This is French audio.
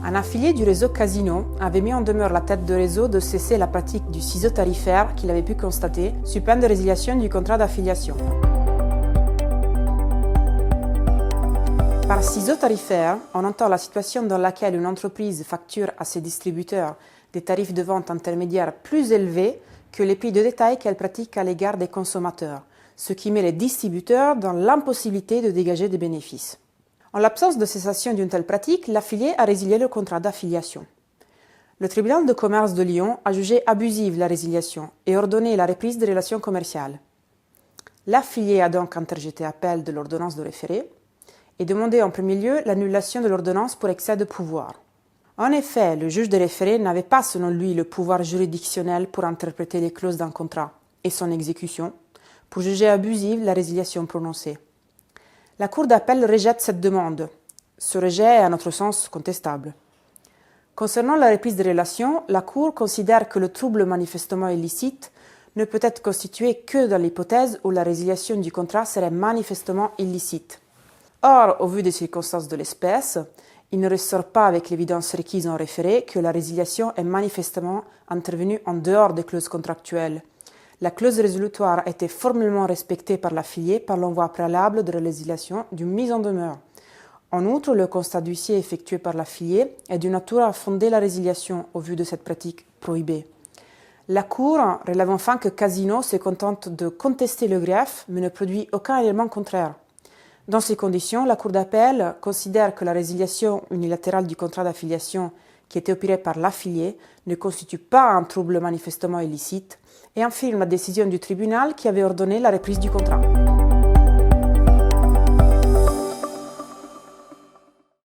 Un affilié du réseau Casino avait mis en demeure la tête de réseau de cesser la pratique du ciseau tarifaire qu'il avait pu constater sous peine de résiliation du contrat d'affiliation. Par ciseau tarifaire, on entend la situation dans laquelle une entreprise facture à ses distributeurs des tarifs de vente intermédiaires plus élevés que les prix de détail qu'elle pratique à l'égard des consommateurs, ce qui met les distributeurs dans l'impossibilité de dégager des bénéfices. En l'absence de cessation d'une telle pratique, l'affilié a résilié le contrat d'affiliation. Le tribunal de commerce de Lyon a jugé abusive la résiliation et ordonné la reprise des relations commerciales. L'affilié a donc interjeté appel de l'ordonnance de référé et demandé en premier lieu l'annulation de l'ordonnance pour excès de pouvoir. En effet, le juge des référés n'avait pas selon lui le pouvoir juridictionnel pour interpréter les clauses d'un contrat et son exécution, pour juger abusive la résiliation prononcée. La Cour d'appel rejette cette demande. Ce rejet est à notre sens contestable. Concernant la reprise des relations, la Cour considère que le trouble manifestement illicite ne peut être constitué que dans l'hypothèse où la résiliation du contrat serait manifestement illicite. Or, au vu des circonstances de l'espèce, il ne ressort pas avec l'évidence requise en référé que la résiliation est manifestement intervenue en dehors des clauses contractuelles. La clause résolutoire a été formellement respectée par l'affilié par l'envoi préalable de la résiliation d'une mise en demeure. En outre, le constat d'huissier effectué par l'affilié est d'une nature à fonder la résiliation au vu de cette pratique prohibée. La Cour relève enfin que Casino se contente de contester le greffe mais ne produit aucun élément contraire. Dans ces conditions, la Cour d'appel considère que la résiliation unilatérale du contrat d'affiliation qui était opérée par l'affilié ne constitue pas un trouble manifestement illicite et infirme la décision du tribunal qui avait ordonné la reprise du contrat.